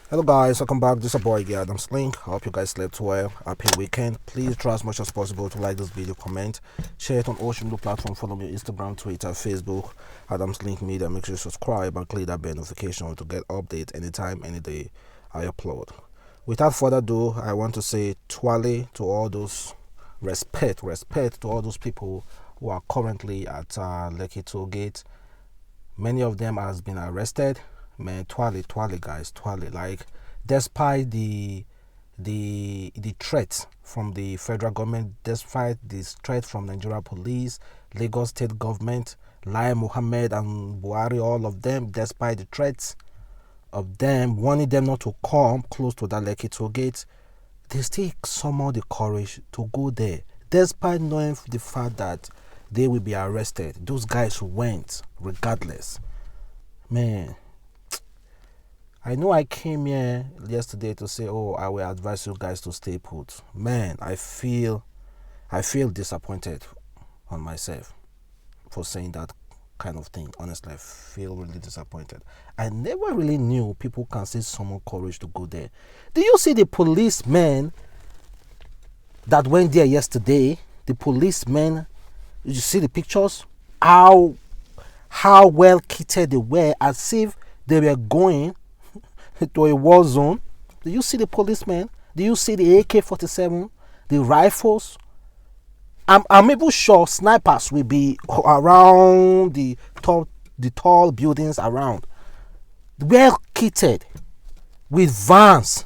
Hello guys, welcome back. This is your boy Adamslink. Hope you guys slept well. Happy weekend. Please try as much as possible to like this video, comment, share it on all social platforms. Follow me on Instagram, Twitter, Facebook, adamslinkmedia. Make sure you subscribe and click that bell notification to get updates anytime, any day I upload. Without further ado, I want to say twale to all those respect to all those people who are currently at Lekki Tollgate. Many of them has been arrested. Man, twale guys, twale. Like, despite the threat from the federal government, despite the threat from Nigeria police, Lagos state government, Lai Mohammed and Buhari, all of them, despite the threats of them warning them not to come close to that Lekki Tollgate, they still summon the courage to go there, despite knowing the fact that they will be arrested. Those guys went regardless. Man, I know I came here yesterday to say, oh, I will advise you guys to stay put. Man, I feel disappointed on myself for saying that kind of thing. Honestly, I feel really disappointed. I never really knew people can say summon courage to go there. Do you see the policemen that went there yesterday? The policemen, you see the pictures? How well kitted they were, as if they were going to a war zone. Do you see the policemen? Do you see the AK-47, the rifles? I'm even sure snipers will be around the tall buildings around. Well kitted with vans.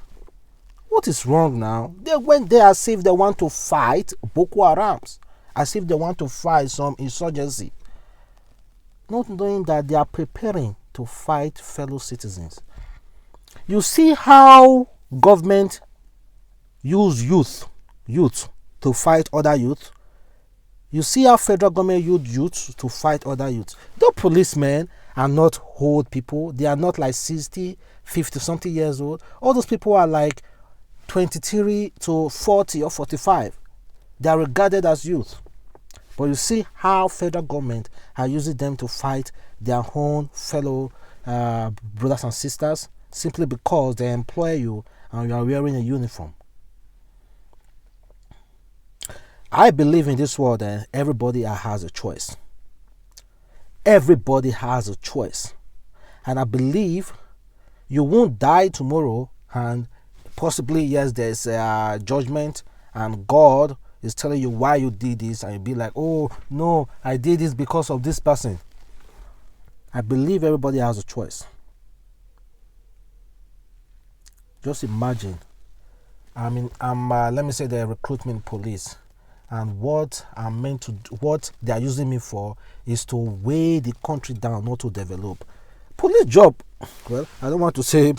What is wrong now? They went there as if they want to fight Boko Harams, as if they want to fight some insurgency, not knowing that they are preparing to fight fellow citizens. You see how government use youth to fight other youth. You see how federal government use youth to fight other youth. The policemen are not old people. They are not like 60, 50 something years old. All those people are like 23 to 40 or 45. They are regarded as youth. But you see how federal government are using them to fight their own fellow brothers and sisters, simply because they employ you and you are wearing a uniform. I believe in this world that everybody has a choice. Everybody has a choice. And I believe you won't die tomorrow, and possibly, yes, there's a judgment and God is telling you why you did this, and you'll be like, oh no, I did this because of this person. I believe everybody has a choice. Just imagine, I'm let me say the recruitment police, and what I'm meant to do, what they are using me for is to weigh the country down, not to develop. Police job, well, I don't want to say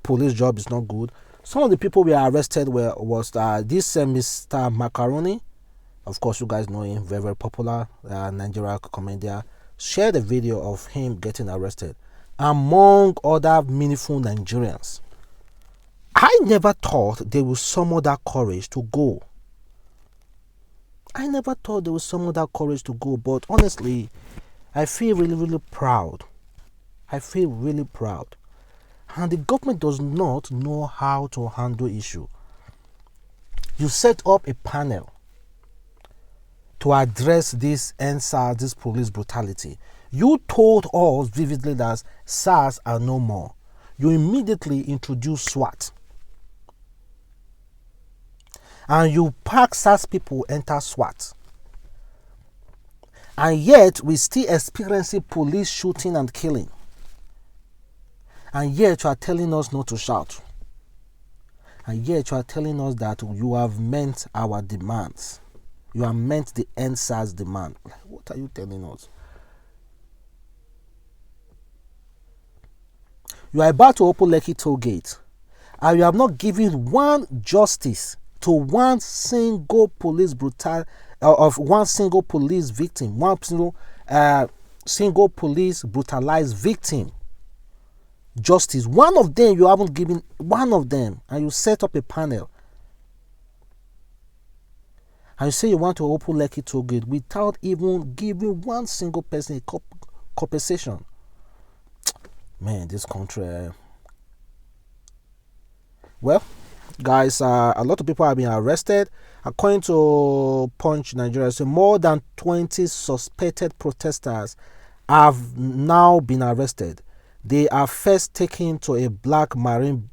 police job is not good. Some of the people we arrested was this Mr. Macaroni. Of course, you guys know him, very, very popular Nigeria comedian. Shared a video of him getting arrested, among other meaningful Nigerians. I never thought they would summon that courage to go. I never thought they would summon that courage to go, but honestly, I feel really, really proud. I feel really proud. And the government does not know how to handle issue. You set up a panel to address this Endsars, this police brutality. You told us vividly that SARS are no more. You immediately introduced SWAT. And you pack SARS people enter SWAT. And yet, we still experiencing police shooting and killing. And yet, you are telling us not to shout. And yet, you are telling us that you have meant our demands. You have meant the Endsars demand. What are you telling us? You are about to open Lekki Tollgate, and you have not given one justice to one single police of one single police victim, one single police brutalized victim justice. One of them you haven't given, one of them, and you set up a panel and you say you want to open Lekki Tollgate without even giving one single person a compensation. Man, this country, Well, guys, a lot of people have been arrested. According to Punch Nigeria, so more than 20 suspected protesters have now been arrested. They are first taken to a black marine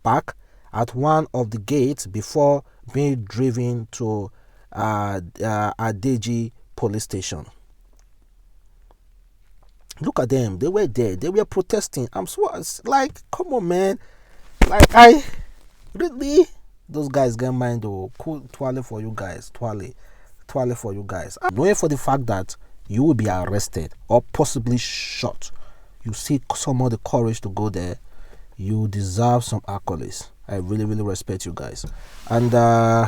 park at one of the gates before being driven to Adeji police station. Look at them. They were there. They were protesting. I'm so like, come on, man. Like, I really, those guys get mind though. Cool, twirly for you guys. Twirly for you guys. Knowing for the fact that you will be arrested or possibly shot, you see some of the courage to go there. You deserve some accolades. I really, really respect you guys. And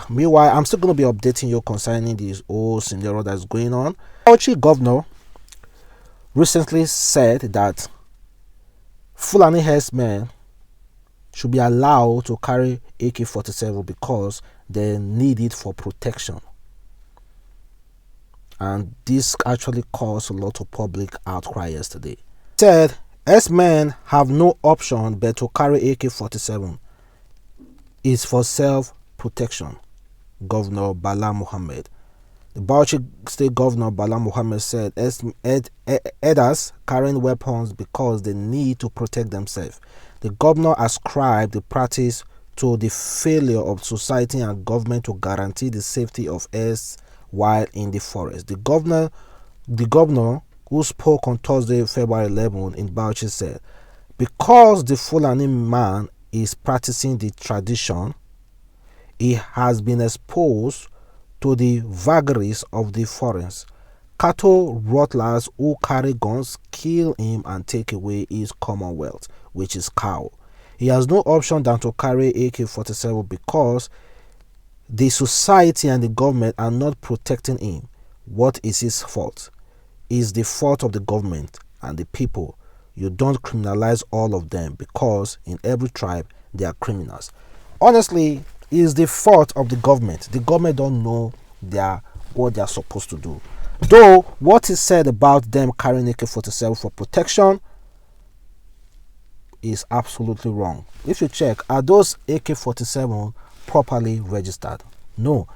meanwhile, I'm still going to be updating you concerning this whole scenario that's going on. Bauchi governor recently said that Fulani herdsmen should be allowed to carry AK-47 because they need it for protection. And this actually caused a lot of public outcry yesterday. He said herdsmen have no option but to carry AK-47. It's for self-protection. Governor Bala Mohammed. The Bauchi State Governor Bala Mohammed said herders carrying weapons because they need to protect themselves. The governor ascribed the practice to the failure of society and government to guarantee the safety of herds while in the forest. The governor who spoke on Thursday, February 11 in Bauchi said, because the Fulani man is practicing the tradition, he has been exposed to the vagaries of the forest. Cattle rustlers who carry guns kill him and take away his commonwealth, which is cow. He has no option than to carry AK-47 because the society and the government are not protecting him. What is his fault? It's the fault of the government and the people. You don't criminalize all of them because in every tribe they are criminals. Honestly, it's the fault of the government. The government don't know what they are supposed to do. Though what is said about them carrying AK-47 for protection is absolutely wrong. If you check, are those AK-47 properly registered? No.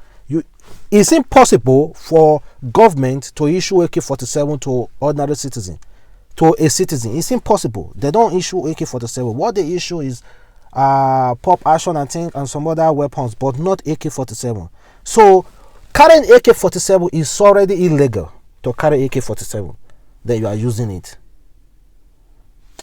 It's impossible for government to issue AK-47 to ordinary citizen, to a citizen. It's impossible. They don't issue AK-47. What they issue is pop action and some other weapons, but not AK-47. So carrying AK-47 is already illegal. To carry AK-47, then you are using it.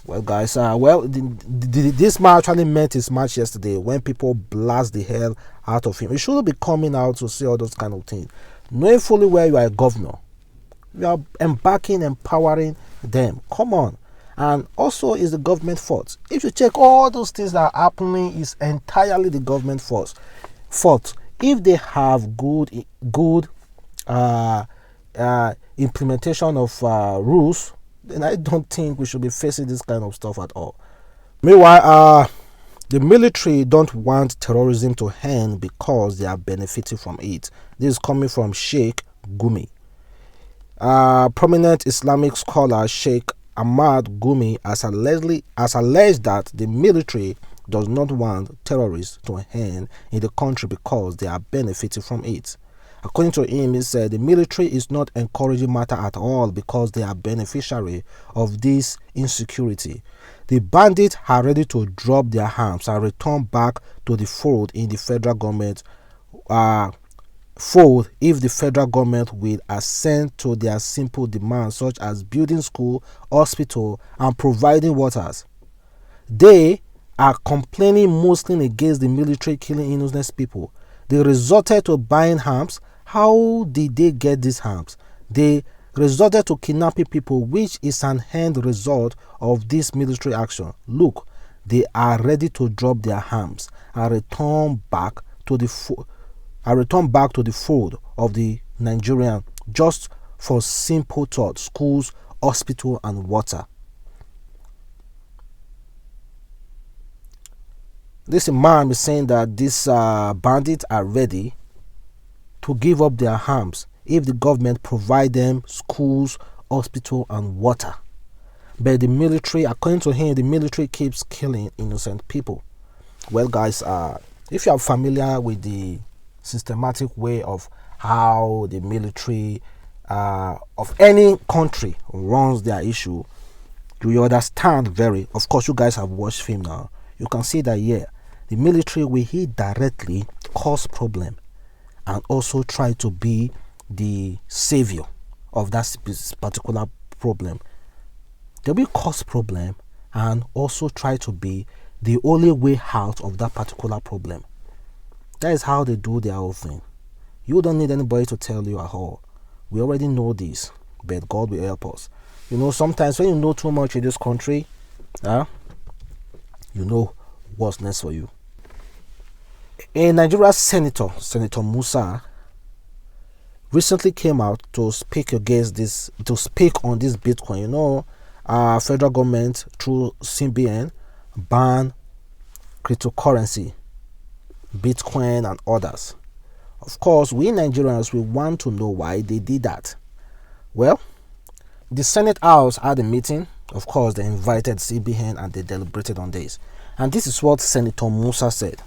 Well, guys, this man actually met his match yesterday when people blast the hell out of him. He shouldn't be coming out to say all those kind of things. Knowing fully well you are a governor, you are empowering them. Come on. And also is the government fault. If you check all those things that are happening, is entirely the government fault. If they have good implementation of rules, then I don't think we should be facing this kind of stuff at all. Meanwhile, the military don't want terrorism to end because they are benefiting from it. This is coming from Sheikh Gumi. Prominent Islamic scholar Sheikh Ahmad Gumi has alleged that the military does not want terrorists to end in the country because they are benefiting from it. According to him, he said the military is not encouraging matter at all because they are beneficiary of this insecurity. The bandits are ready to drop their arms and return back to the fold in the federal government fold if the federal government will assent to their simple demands such as building school, hospital, and providing waters. They are complaining mostly against the military killing innocent people. They resorted to buying arms. How did they get these arms? They resorted to kidnapping people, which is an end result of this military action. Look, they are ready to drop their arms and return back to the fold of the Nigerian just for simple thought: schools, hospital, and water. This man is saying that these bandits are ready to give up their arms if the government provide them schools, hospital, and water. But the military, according to him, the military keeps killing innocent people. Well, guys, if you are familiar with the systematic way of how the military of any country runs their issue, you understand very. Of course, you guys have watched film now. You can see that the military will directly cause problem and also try to be the savior of that particular problem. They will cause problem and also try to be the only way out of that particular problem. That is how they do their whole thing. You don't need anybody to tell you at all. We already know this, but God will help us. Sometimes when you know too much in this country, you know what's next for you. A Nigeria Senator Musa, recently came out to speak on this Bitcoin. Federal government through CBN ban cryptocurrency, Bitcoin and others. Of course, we Nigerians, we want to know why they did that. Well, the Senate House had a meeting. Of course, they invited CBN and they deliberated on this. And this is what Senator Musa said.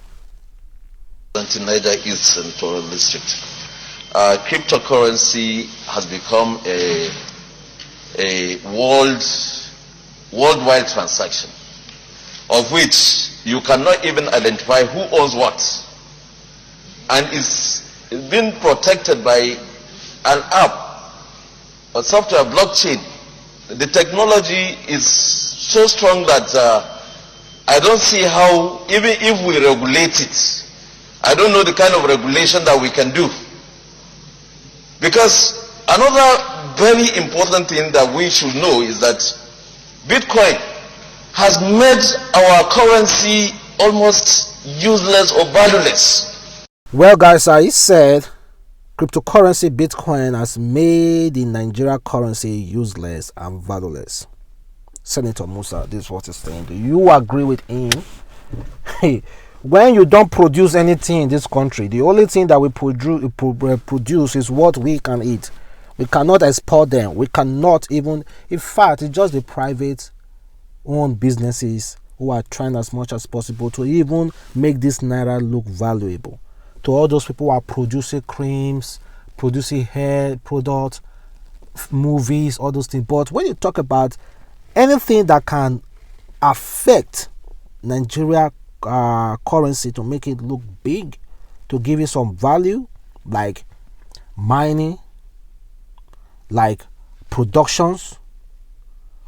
Niger East Senatorial District. Cryptocurrency has become a worldwide transaction, of which you cannot even identify who owns what, and is being protected by an app, a software, blockchain. The technology is so strong that I don't see how, even if we regulate it, I don't know the kind of regulation that we can do. Because another very important thing that we should know is that Bitcoin has made our currency almost useless or valueless. Well, guys, he said cryptocurrency Bitcoin has made the Nigeria currency useless and valueless. Senator Musa, this is what he's saying. Do you agree with him? When you don't produce anything in this country, the only thing that we produce is what we can eat. We cannot export them. We cannot even, in fact, it's just the private owned businesses who are trying as much as possible to even make this Naira look valuable. To all those people who are producing creams, producing hair products, movies, all those things. But when you talk about anything that can affect Nigeria currency to make it look big, to give it some value, like mining, like productions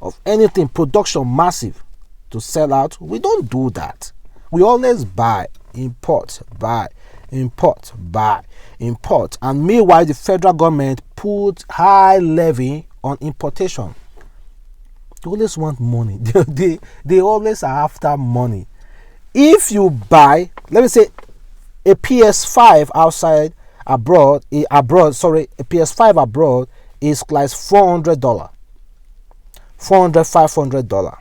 of anything, production massive to sell out, we don't do that. We always buy, import, buy, import, buy, import. And meanwhile, the federal government put high levy on importation. They always want money. They always are after money. If you buy, let me say, a PS5 a PS5 abroad is like $400, $500,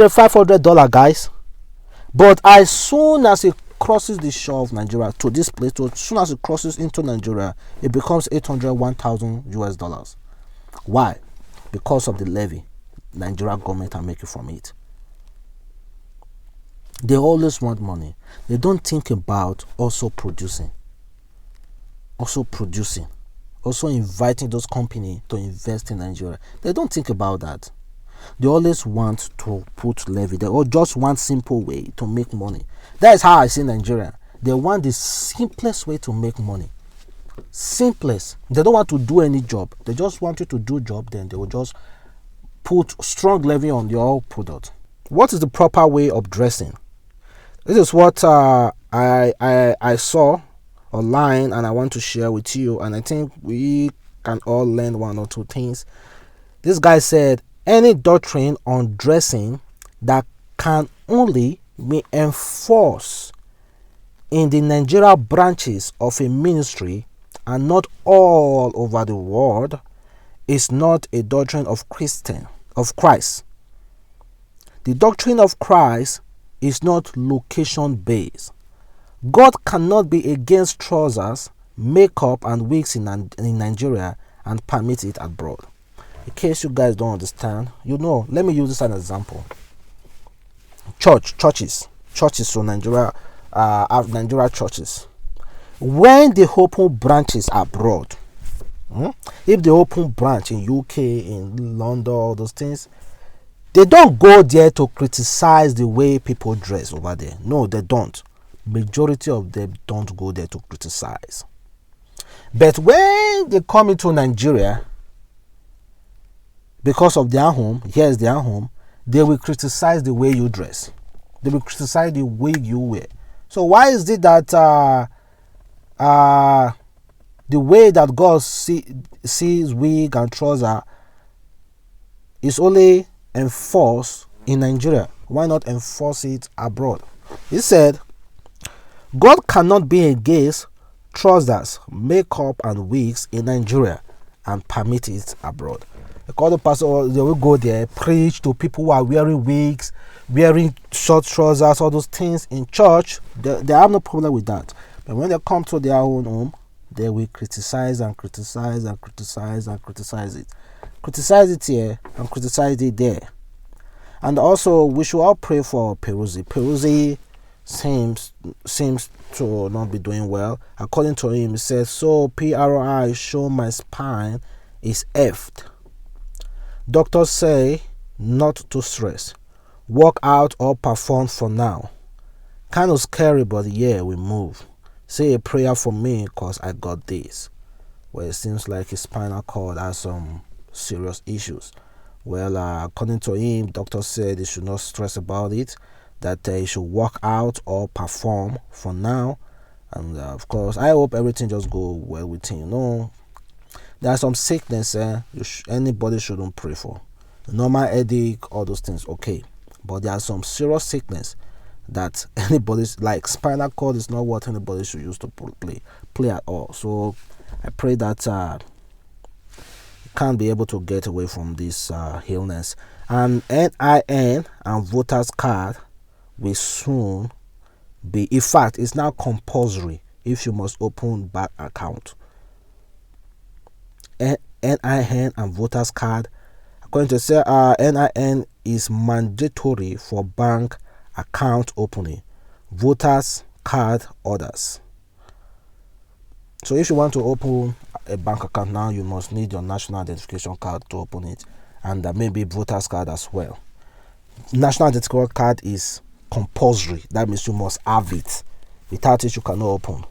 $500, guys. But as soon as it crosses the shore of Nigeria to this place, as soon as it crosses into Nigeria, it becomes $801,000. Why? Because of the levy Nigeria government are making from it. They always want money. They don't think about also producing, also inviting those companies to invest in Nigeria. They don't think about that. They always want to put levy. They all just want simple way to make money. That is how I see Nigeria. They want the simplest way to make money. Simplest. They don't want to do any job. They just want you to do job. Then they will just put strong levy on your product. What is the proper way of dressing? This is what I saw online and I want to share with you, and I think we can all learn one or two things. This guy said any doctrine on dressing that can only be enforced in the Nigeria branches of a ministry and not all over the world is not a doctrine of Christ. The doctrine of Christ is not location based. God cannot be against trousers, makeup and wigs in Nigeria and permit it abroad. In case you guys don't understand, let me use this as an example. Churches. churches, so Nigeria churches, when they open branches abroad, if they open branch in UK, in London, all those things, they don't go there to criticize the way people dress over there. No, they don't. Majority of them don't go there to criticize. But when they come into Nigeria, because of their home, here's their home, they will criticize the way you dress. They will criticize the way you wear. So why is it that the way that God sees wig and trouser is only enforced in Nigeria? Why not enforce it abroad? He said, God cannot be against trousers, makeup, and wigs in Nigeria and permit it abroad. Because the pastor, they will go there, preach to people who are wearing wigs, wearing short trousers, all those things in church. They have no problem with that. But when they come to their own home, they will criticize and criticize and criticize and criticize it. Criticize it here and criticize it there. And also, we should all pray for Peruzzi. Peruzzi seems to not be doing well. According to him, he says, so PRI show my spine is effed. Doctors say not to stress. Work out or perform for now. Kind of scary, but yeah, we move. Say a prayer for me because I got this. Well, it seems like his spinal cord has some serious issues. Well, according to him, doctors said he should not stress about it, that he should work out or perform for now. And of course, I hope everything just go well with him. You know, there are some sickness anybody shouldn't pray for. Normal headache, all those things, okay. But there are some serious sickness that anybody's, like spinal cord, is not what anybody should use to play at all. So I pray that he can't be able to get away from this illness. And NIN and voters card will soon be, in fact, it's now compulsory if you must open bank account. NIN and voters card, according to say, NIN is mandatory for bank account opening. Voters card others. So if you want to open a bank account now, you must need your national identification card to open it, and maybe voters card as well. National identification card is compulsory. That means you must have it. Without it, you cannot open.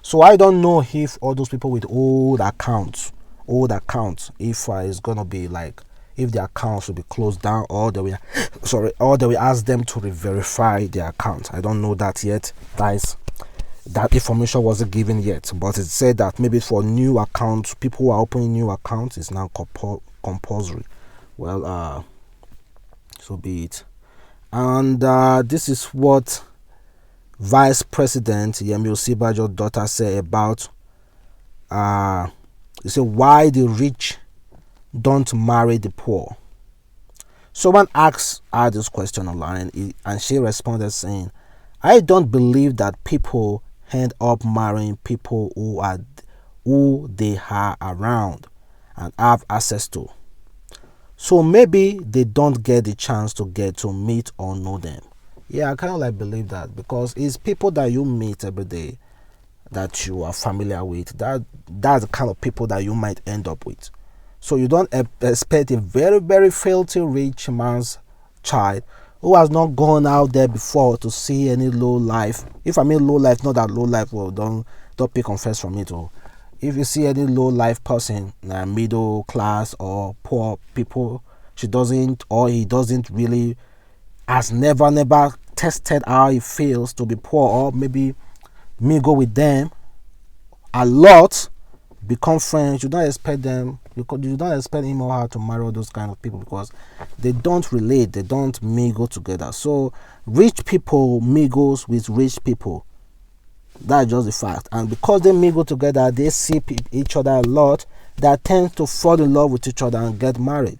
So I don't know if all those people with old accounts, if it's gonna be like, if the accounts will be closed down, or they will ask them to re-verify their account. I don't know that yet. That information wasn't given yet, but it said that maybe for new accounts, people who are opening new accounts, is now compulsory. Well, so be it. And this is what Vice President Yemi Osinbajo's daughter said about he said, why the rich don't marry the poor. Someone asked her this question online, and she responded saying, I don't believe that people end up marrying people who they are around and have access to. So maybe they don't get the chance to get to meet or know them. Yeah, I kind of like believe that, because it's people that you meet every day that you are familiar with. That's the kind of people that you might end up with. So you don't expect a very, very filthy rich man's child who has not gone out there before to see any low life. If I mean low life, not that low life, well, don't pick on first from it. Or if you see any low life person, middle class or poor people, he doesn't really, has never tested how it feels to be poor, or maybe mingle with them a lot, become friends. You don't expect them, you don't expect him or her to marry all those kind of people, because they don't relate, they don't mingle together. So rich people mingles with rich people. That's just the fact. And because they mingle together, they see each other a lot, they tend to fall in love with each other and get married.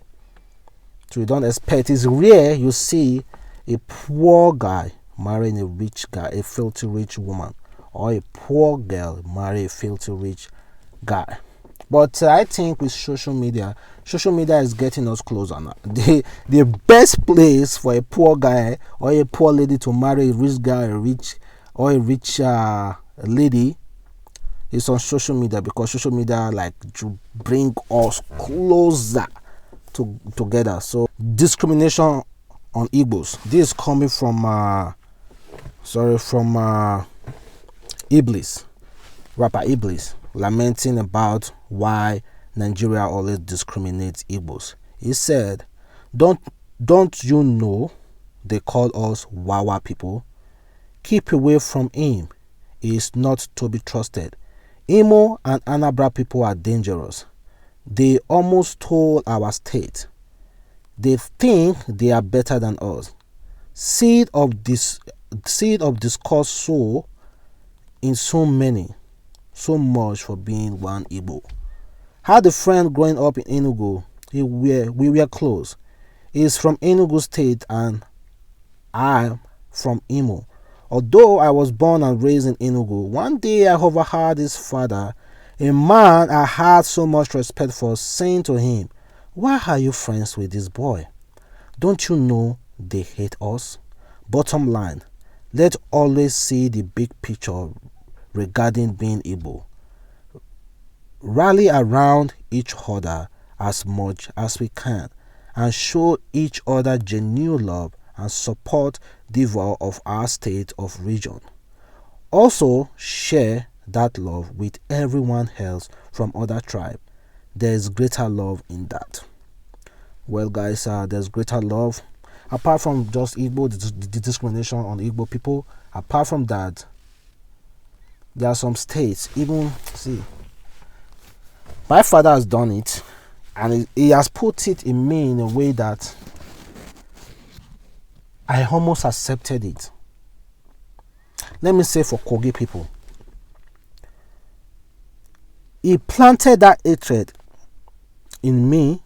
So you don't expect, it's rare you see a poor guy marrying a rich guy, a filthy rich woman, or a poor girl marry a filthy rich guy. But I think with social media is getting us closer now. The best place for a poor guy or a poor lady to marry a rich guy, a rich lady is on social media, because social media like to bring us closer together. So discrimination on Igbos. This is coming from Iblis, rapper Iblis, lamenting about why Nigeria always discriminates Igbos. He said, Don't you know they call us Wawa people? Keep away from him. He is not to be trusted. Imo and Anambra people are dangerous. They almost stole our state. They think they are better than us. Seed of discourse sow in so much for being one Igbo. Had a friend growing up in Enugu. We were close. He is from Enugu State and I am from Imo. Although I was born and raised in Enugu, one day I overheard his father, a man I had so much respect for, saying to him, "Why are you friends with this boy? Don't you know they hate us?" Bottom line, let's always see the big picture regarding being Igbo. Rally around each other as much as we can and show each other genuine love and support the vow of our state of region. Also share that love with everyone else from other tribe. There is greater love in that. Well guys, there's greater love. Apart from just Igbo, the discrimination on Igbo people, apart from that, there are some states, even, see, my father has done it, and he has put it in me in a way that I almost accepted it. Let me say for Kogi people, he planted that hatred in me.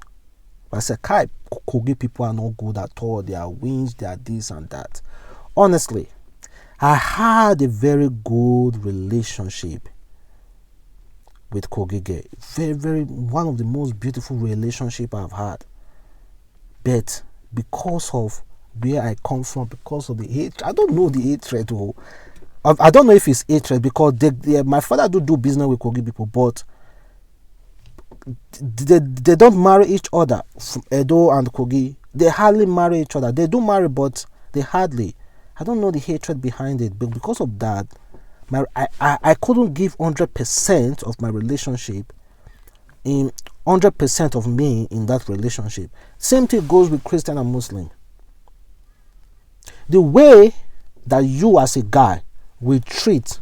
I said, Kai, Kogi people are not good at all. They are wings, they are this and that. Honestly, I had a very good relationship with Kogi girl. Very, one of the most beautiful relationship I've had. But because of where I come from, because of the hatred, I don't know the hatred. I don't know if it's hatred, because my father do business with Kogi people, but they don't marry each other. Edo and Kogi, they hardly marry each other. They do marry, but they hardly. I don't know the hatred behind it, but because of that, I couldn't give 100% of my relationship, in 100% of me in that relationship. Same thing goes with Christian and Muslim. The way that you as a guy will treat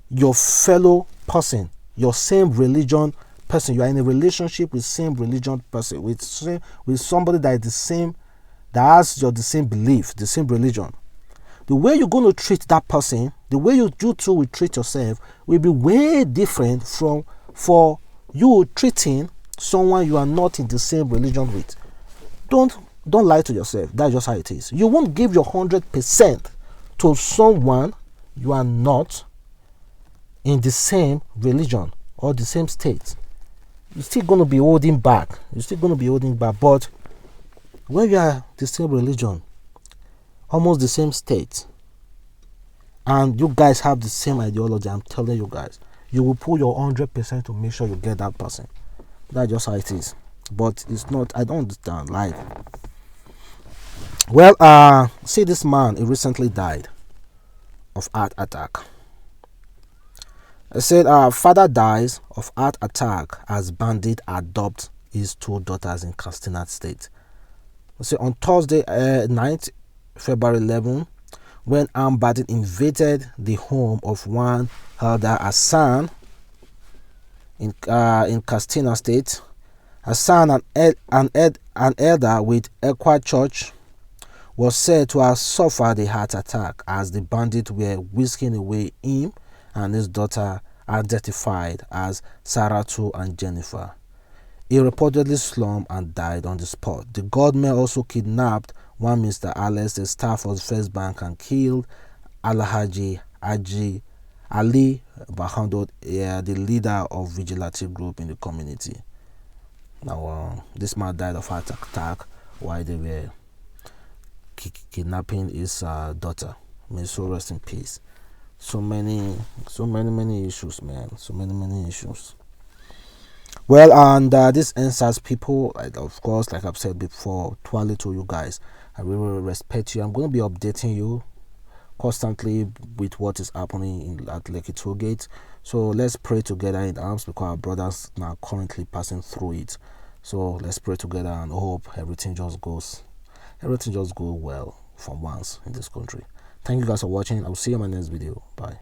your fellow person, your same religion person, you are in a relationship with same religion person, with somebody that is the same, that has the same belief, the same religion. The way you're going to treat that person, the way you two will treat yourself, will be way different from for you treating someone you are not in the same religion with. Don't lie to yourself. That's just how it is. You won't give your 100% to someone you are not in the same religion or the same state. You're still going to be holding back. But when you are the same religion, almost the same state, and you guys have the same ideology, I'm telling you guys, you will put your 100% to make sure you get that person. That's just how it is. But it's not, I don't understand. Like, well, see this man, he recently died of heart attack. I said, father dies of heart attack as bandit adopt his two daughters in Katsina State. So on Thursday night, February 11, when armed bandits invaded the home of one elder Hassan in Katsina State, Hassan, an elder with Equa Church, was said to have suffered a heart attack as the bandits were whisking away him and his daughter, identified as Saratu and Jennifer. He reportedly slumped and died on the spot. The gunmen also kidnapped one Mr. Alex, a staff of First Bank, and killed Alhaji Ali Bahondo, the leader of vigilante group in the community. Now, this man died of heart attack while they were kidnapping his daughter. May so rest in peace. So many issues, man. So many issues. Well, and this Endsars people, of course, like I've said before, twirly to you guys, I really respect you. I'm going to be updating you constantly with what is happening at Lekki Tollgate. So let's pray together in arms, because our brothers are currently passing through it. So let's pray together and hope everything just goes well for once in this country. Thank you guys for watching. I'll see you in my next video. Bye.